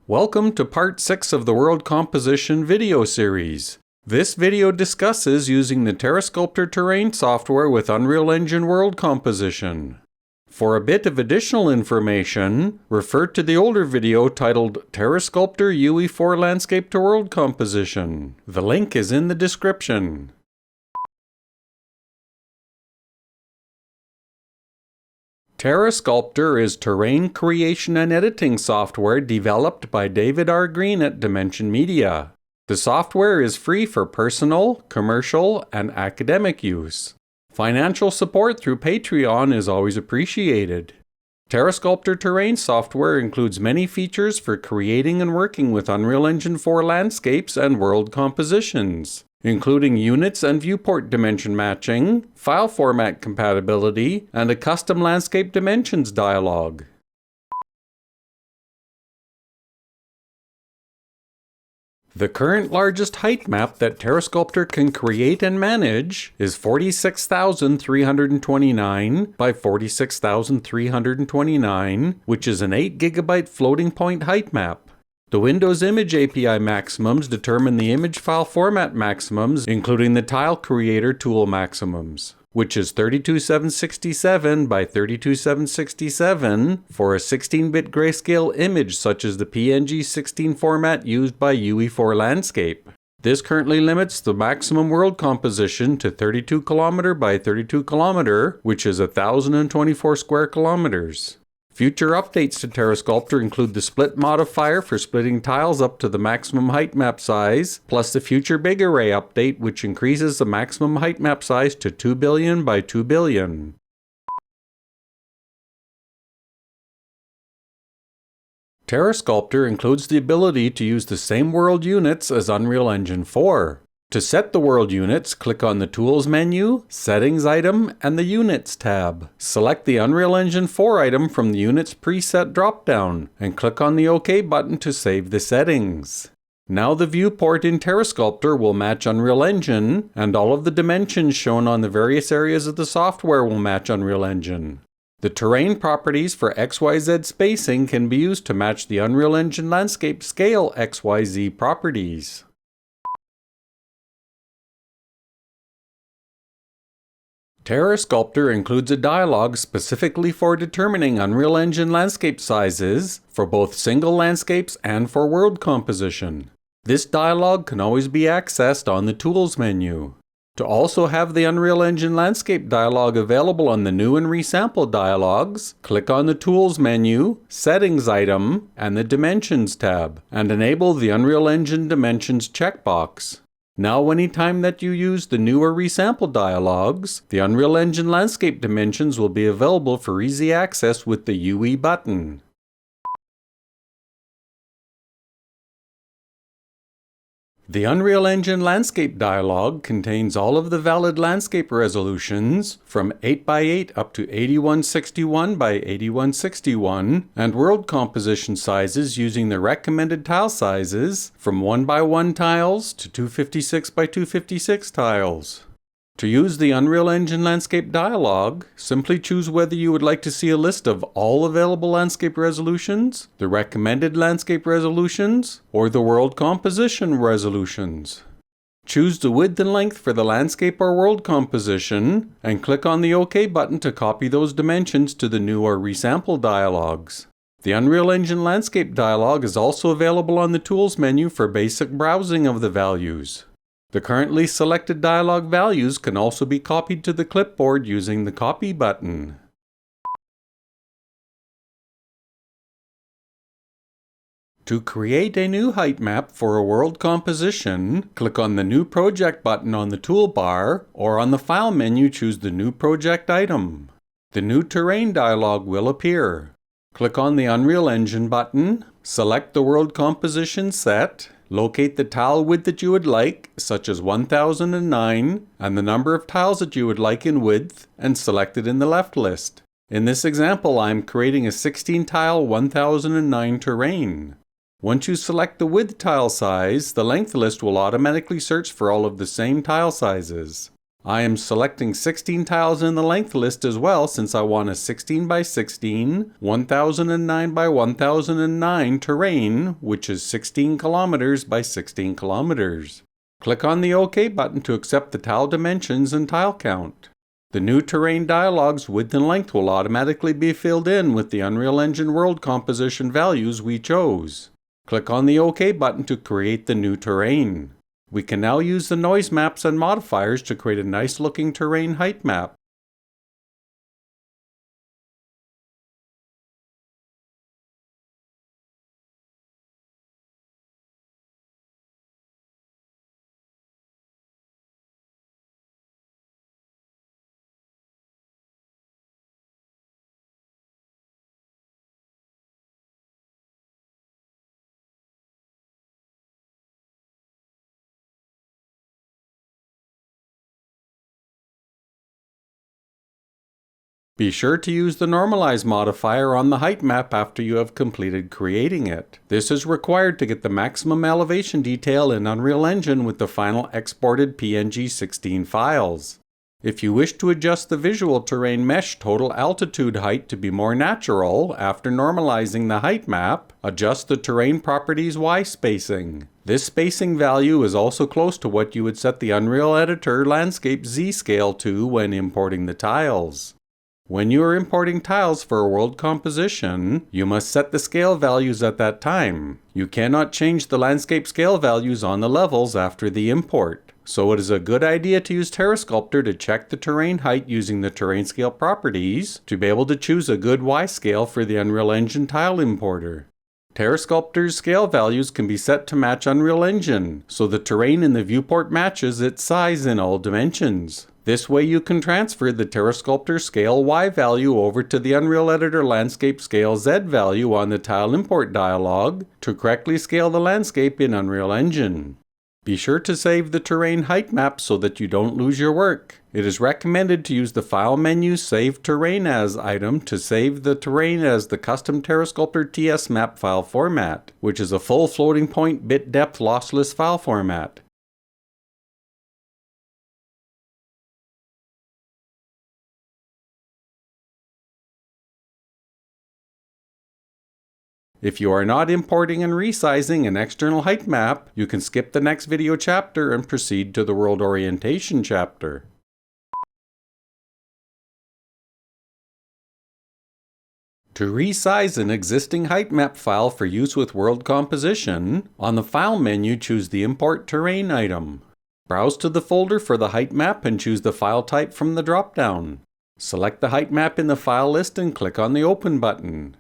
Welcome to part 6 of the World Composition video series. This video discusses using the TerreSculptor terrain software with Unreal Engine World Composition. For a bit of additional information, refer to the older video titled TerreSculptor UE4 Landscape to World Composition. The link is in the description. TerreSculptor is terrain creation and editing software developed by David R. Green at Demenzun Media. The software is free for personal, commercial, and academic use. Financial support through Patreon is always appreciated. TerreSculptor terrain software includes many features for creating and working with Unreal Engine 4 landscapes and world compositions, including units and viewport dimension matching, file format compatibility, and a custom landscape dimensions dialog. The current largest height map that TerreSculptor can create and manage is 46,329 by 46,329, which is an 8 GB floating point height map. The Windows Image API maximums determine the image file format maximums, including the tile creator tool maximums, which is 32767 by 32767 for a 16-bit grayscale image such as the PNG 16 format used by UE4 Landscape. This currently limits the maximum world composition to 32 km by 32 km, which is 1,024 square kilometers. Future updates to TerreSculptor include the split modifier for splitting tiles up to the maximum height map size, plus the future big array update which increases the maximum height map size to 2 billion by 2 billion. TerreSculptor includes the ability to use the same world units as Unreal Engine 4. To set the world units, click on the Tools menu, Settings item, and the Units tab. Select the Unreal Engine 4 item from the Units preset dropdown, and click on the OK button to save the settings. Now the viewport in TerreSculptor will match Unreal Engine, and all of the dimensions shown on the various areas of the software will match Unreal Engine. The terrain properties for XYZ spacing can be used to match the Unreal Engine landscape scale XYZ properties. TerreSculptor includes a dialog specifically for determining Unreal Engine landscape sizes for both single landscapes and for world composition. This dialog can always be accessed on the Tools menu. To also have the Unreal Engine landscape dialog available on the New and Resample dialogs, click on the Tools menu, Settings item, and the Dimensions tab, and enable the Unreal Engine Dimensions checkbox. Now anytime that you use the New or Resample dialogs, the Unreal Engine landscape dimensions will be available for easy access with the UE button. The Unreal Engine landscape dialog contains all of the valid landscape resolutions from 8x8 up to 8161 by 8161 and world composition sizes using the recommended tile sizes from 1x1 tiles to 256 by 256 tiles. To use the Unreal Engine landscape dialog, simply choose whether you would like to see a list of all available landscape resolutions, the recommended landscape resolutions, or the world composition resolutions. Choose the width and length for the landscape or world composition, and click on the OK button to copy those dimensions to the New or Resample dialogs. The Unreal Engine landscape dialog is also available on the Tools menu for basic browsing of the values. The currently selected dialog values can also be copied to the clipboard using the Copy button. To create a new height map for a world composition, click on the New Project button on the toolbar, or on the File menu choose the New Project item. The New Terrain dialog will appear. Click on the Unreal Engine button, select the world composition set, locate the tile width that you would like, such as 1009, and the number of tiles that you would like in width, and select it in the left list. In this example, I am creating a 16-tile 1009 terrain. Once you select the width tile size, the length list will automatically search for all of the same tile sizes. I am selecting 16 tiles in the length list as well since I want a 16 by 16, 1009 by 1009 terrain, which is 16 kilometers by 16 kilometers. Click on the OK button to accept the tile dimensions and tile count. The new terrain dialog's width and length will automatically be filled in with the Unreal Engine world composition values we chose. Click on the OK button to create the new terrain. We can now use the noise maps and modifiers to create a nice looking terrain height map. Be sure to use the Normalize modifier on the height map after you have completed creating it. This is required to get the maximum elevation detail in Unreal Engine with the final exported PNG 16 files. If you wish to adjust the visual terrain mesh total altitude height to be more natural after normalizing the height map, adjust the terrain properties Y spacing. This spacing value is also close to what you would set the Unreal Editor Landscape Z scale to when importing the tiles. When you are importing tiles for a world composition, you must set the scale values at that time. You cannot change the landscape scale values on the levels after the import. So it is a good idea to use TerreSculptor to check the terrain height using the terrain scale properties to be able to choose a good Y scale for the Unreal Engine tile importer. TerreSculptor's scale values can be set to match Unreal Engine, so the terrain in the viewport matches its size in all dimensions. This way you can transfer the TerreSculptor Scale Y value over to the Unreal Editor Landscape Scale Z value on the Tile Import dialog to correctly scale the landscape in Unreal Engine. Be sure to save the terrain height map so that you don't lose your work. It is recommended to use the File menu Save Terrain As item to save the terrain as the custom TerreSculptor TS map file format, which is a full floating point bit depth lossless file format. If you are not importing and resizing an external height map, you can skip the next video chapter and proceed to the World Orientation chapter. To resize an existing height map file for use with world composition, on the File menu choose the Import Terrain item. Browse to the folder for the height map and choose the file type from the drop-down. Select the height map in the file list and click on the Open button.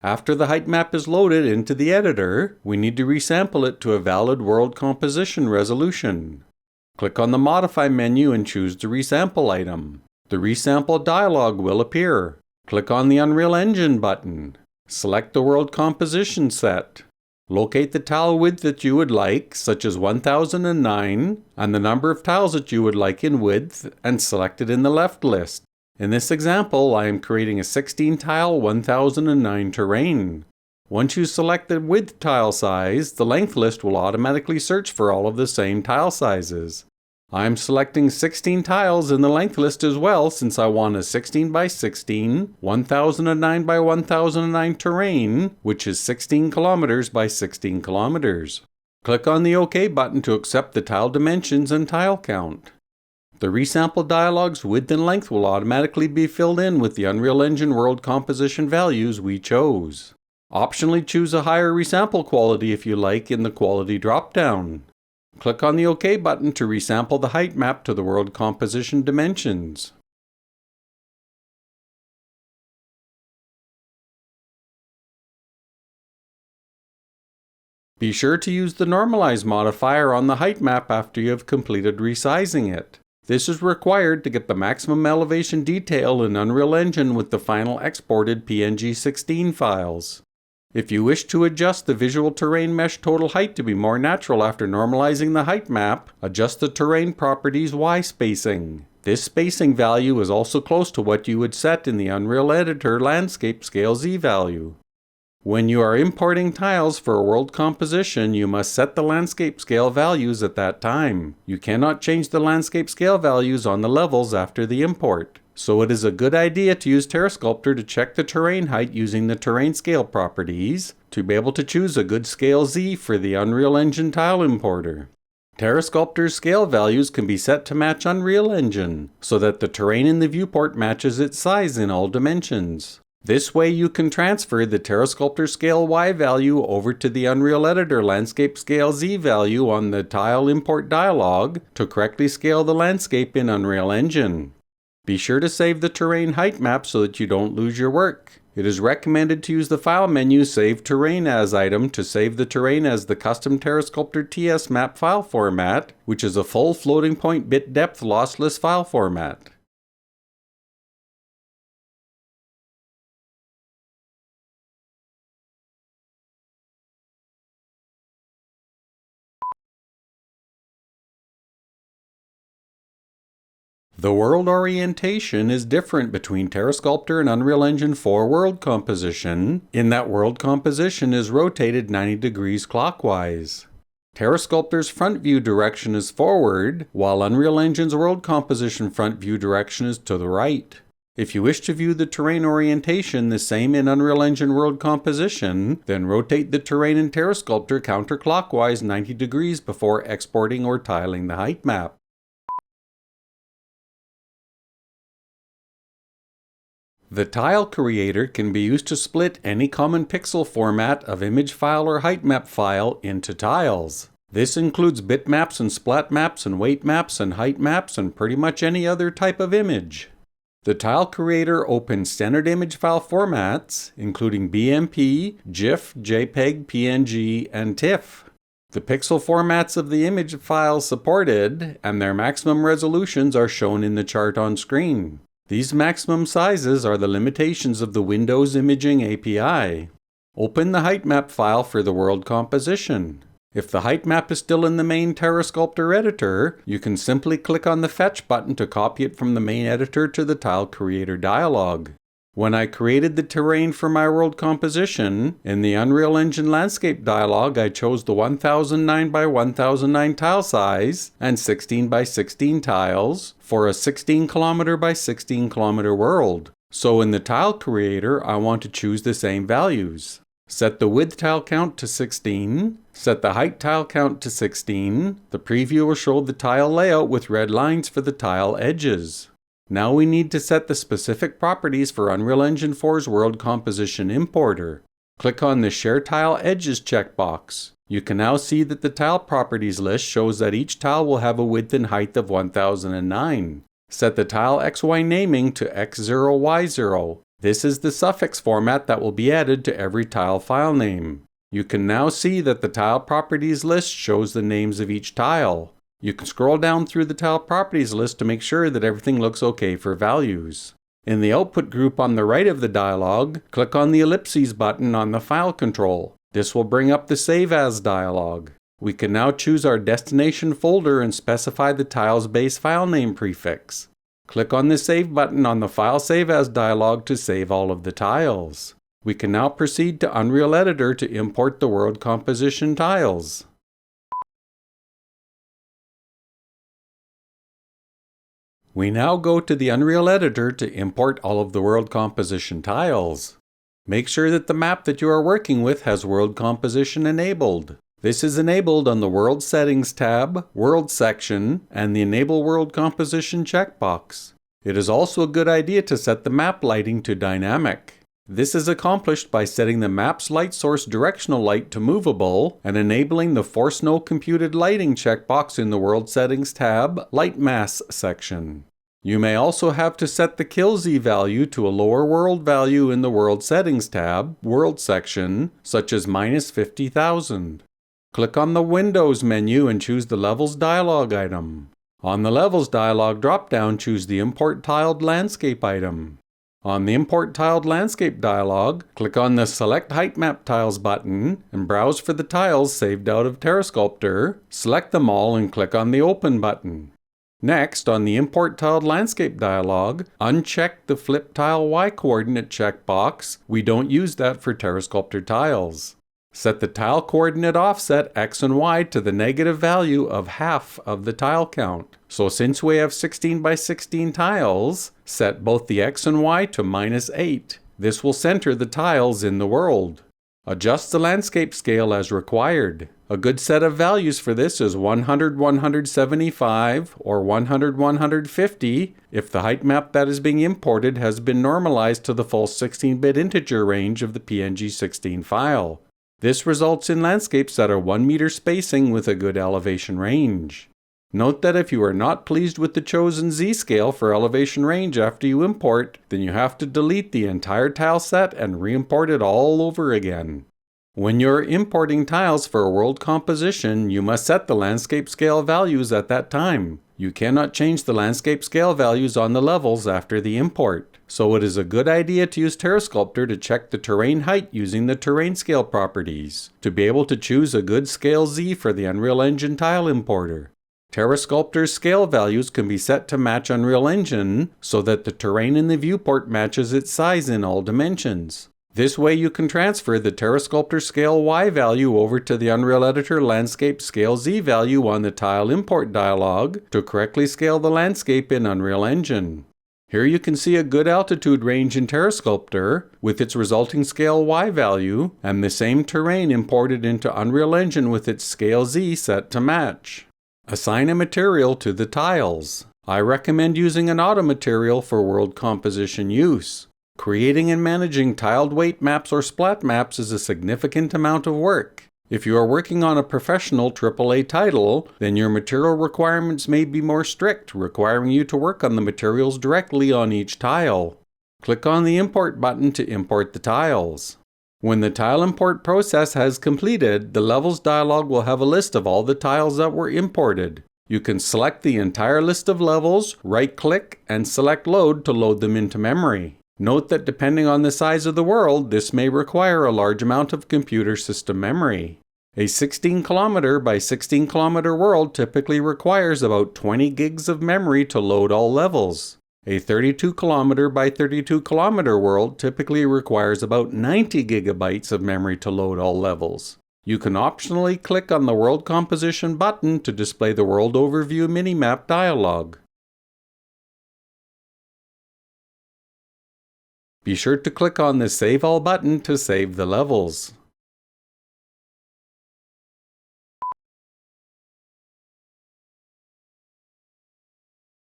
After the height map is loaded into the editor, we need to resample it to a valid world composition resolution. Click on the Modify menu and choose the Resample item. The Resample dialog will appear. Click on the Unreal Engine button. Select the world composition set. Locate the tile width that you would like, such as 1009, and the number of tiles that you would like in width, and select it in the left list. In this example, I am creating a 16-tile 1009 terrain. Once you select the width tile size, the length list will automatically search for all of the same tile sizes. I am selecting 16 tiles in the length list as well since I want a 16 by 16, 1009 by 1009 terrain, which is 16 kilometers by 16 kilometers. Click on the OK button to accept the tile dimensions and tile count. The resample dialog's width and length will automatically be filled in with the Unreal Engine world composition values we chose. Optionally choose a higher resample quality if you like in the quality drop-down. Click on the OK button to resample the height map to the world composition dimensions. Be sure to use the Normalize modifier on the height map after you have completed resizing it. This is required to get the maximum elevation detail in Unreal Engine with the final exported PNG 16 files. If you wish to adjust the visual terrain mesh total height to be more natural after normalizing the height map, adjust the terrain properties Y spacing. This spacing value is also close to what you would set in the Unreal Editor Landscape Scale Z value. When you are importing tiles for a world composition, you must set the landscape scale values at that time. You cannot change the landscape scale values on the levels after the import. So it is a good idea to use TerreSculptor to check the terrain height using the terrain scale properties to be able to choose a good scale Z for the Unreal Engine tile importer. TerreSculptor's scale values can be set to match Unreal Engine so that the terrain in the viewport matches its size in all dimensions. This way you can transfer the TerreSculptor Scale Y value over to the Unreal Editor Landscape Scale Z value on the Tile Import dialog to correctly scale the landscape in Unreal Engine. Be sure to save the terrain height map so that you don't lose your work. It is recommended to use the File menu Save Terrain As item to save the terrain as the custom TerreSculptor TS map file format, which is a full floating point bit depth lossless file format. The world orientation is different between TerreSculptor and Unreal Engine 4 world composition, in that world composition is rotated 90 degrees clockwise. TerreSculptor's front view direction is forward, while Unreal Engine's world composition front view direction is to the right. If you wish to view the terrain orientation the same in Unreal Engine world composition, then rotate the terrain in TerreSculptor counterclockwise 90 degrees before exporting or tiling the height map. The Tile Creator can be used to split any common pixel format of image file or height map file into tiles. This includes bitmaps and splat maps and weight maps and height maps and pretty much any other type of image. The Tile Creator opens standard image file formats, including BMP, GIF, JPEG, PNG, and TIFF. The pixel formats of the image files supported and their maximum resolutions are shown in the chart on screen. These maximum sizes are the limitations of the Windows Imaging API. Open the height map file for the world composition. If the height map is still in the main TerreSculptor editor, you can simply click on the Fetch button to copy it from the main editor to the Tile Creator dialog. When I created the terrain for my world composition, in the Unreal Engine Landscape dialog I chose the 1009 by 1009 tile size and 16 by 16 tiles for a 16 km by 16 km world. So in the Tile Creator I want to choose the same values. Set the width tile count to 16, set the height tile count to 16. The preview will show the tile layout with red lines for the tile edges. Now we need to set the specific properties for Unreal Engine 4's World Composition Importer. Click on the Share Tile Edges checkbox. You can now see that the tile properties list shows that each tile will have a width and height of 1009. Set the tile XY naming to X0Y0. This is the suffix format that will be added to every tile file name. You can now see that the tile properties list shows the names of each tile. You can scroll down through the tile properties list to make sure that everything looks okay for values. In the output group on the right of the dialog, click on the ellipses button on the file control. This will bring up the Save As dialog. We can now choose our destination folder and specify the tile's base file name prefix. Click on the Save button on the File Save As dialog to save all of the tiles. We can now proceed to Unreal Editor to import the world composition tiles. We now go to the Unreal Editor to import all of the world composition tiles. Make sure that the map that you are working with has world composition enabled. This is enabled on the World Settings tab, World section, and the Enable World Composition checkbox. It is also a good idea to set the map lighting to dynamic. This is accomplished by setting the map's light source directional light to movable and enabling the Force No Computed Lighting checkbox in the World Settings tab, Light Mass section. You may also have to set the Kill Z value to a lower world value in the World Settings tab, World section, such as -50,000. Click on the Windows menu and choose the Levels dialog item. On the Levels dialog drop-down, choose the Import Tiled Landscape item. On the Import Tiled Landscape dialog, click on the Select Height Map Tiles button and browse for the tiles saved out of TerreSculptor. Select them all and click on the Open button. Next, on the Import Tiled Landscape dialog, uncheck the Flip Tile Y coordinate checkbox. We don't use that for TerreSculptor tiles. Set the tile coordinate offset X and Y to the negative value of half of the tile count. So since we have 16 by 16 tiles, set both the X and Y to -8. This will center the tiles in the world. Adjust the landscape scale as required. A good set of values for this is 100-175 or 100-150 if the height map that is being imported has been normalized to the full 16-bit integer range of the PNG16 file. This results in landscapes that are 1 meter spacing with a good elevation range. Note that if you are not pleased with the chosen Z-scale for elevation range after you import, then you have to delete the entire tile set and re-import it all over again. When you're importing tiles for a world composition, you must set the landscape scale values at that time. You cannot change the landscape scale values on the levels after the import. So it is a good idea to use TerreSculptor to check the terrain height using the terrain scale properties, to be able to choose a good scale Z for the Unreal Engine tile importer. TerreSculptor's scale values can be set to match Unreal Engine so that the terrain in the viewport matches its size in all dimensions. This way you can transfer the TerreSculptor Scale Y value over to the Unreal Editor Landscape Scale Z value on the Tile Import dialog to correctly scale the landscape in Unreal Engine. Here you can see a good altitude range in TerreSculptor with its resulting Scale Y value and the same terrain imported into Unreal Engine with its Scale Z set to match. Assign a material to the tiles. I recommend using an auto material for world composition use. Creating and managing tiled weight maps or splat maps is a significant amount of work. If you are working on a professional AAA title, then your material requirements may be more strict, requiring you to work on the materials directly on each tile. Click on the Import button to import the tiles. When the tile import process has completed, the Levels dialog will have a list of all the tiles that were imported. You can select the entire list of levels, right-click, and select Load to load them into memory. Note that depending on the size of the world, this may require a large amount of computer system memory. A 16 kilometer by 16 kilometer world typically requires about 20 gigs of memory to load all levels. A 32 kilometer by 32 kilometer world typically requires about 90 gigabytes of memory to load all levels. You can optionally click on the World Composition button to display the World Overview Minimap dialog. Be sure to click on the Save All button to save the levels.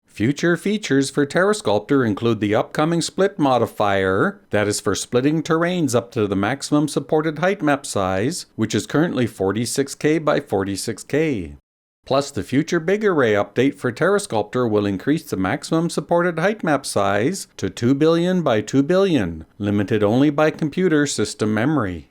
Future features for TerreSculptor include the upcoming Split modifier, that is for splitting terrains up to the maximum supported height map size, which is currently 46K by 46K. Plus, the future Big Array update for TerreSculptor will increase the maximum supported height map size to 2 billion by 2 billion, limited only by computer system memory.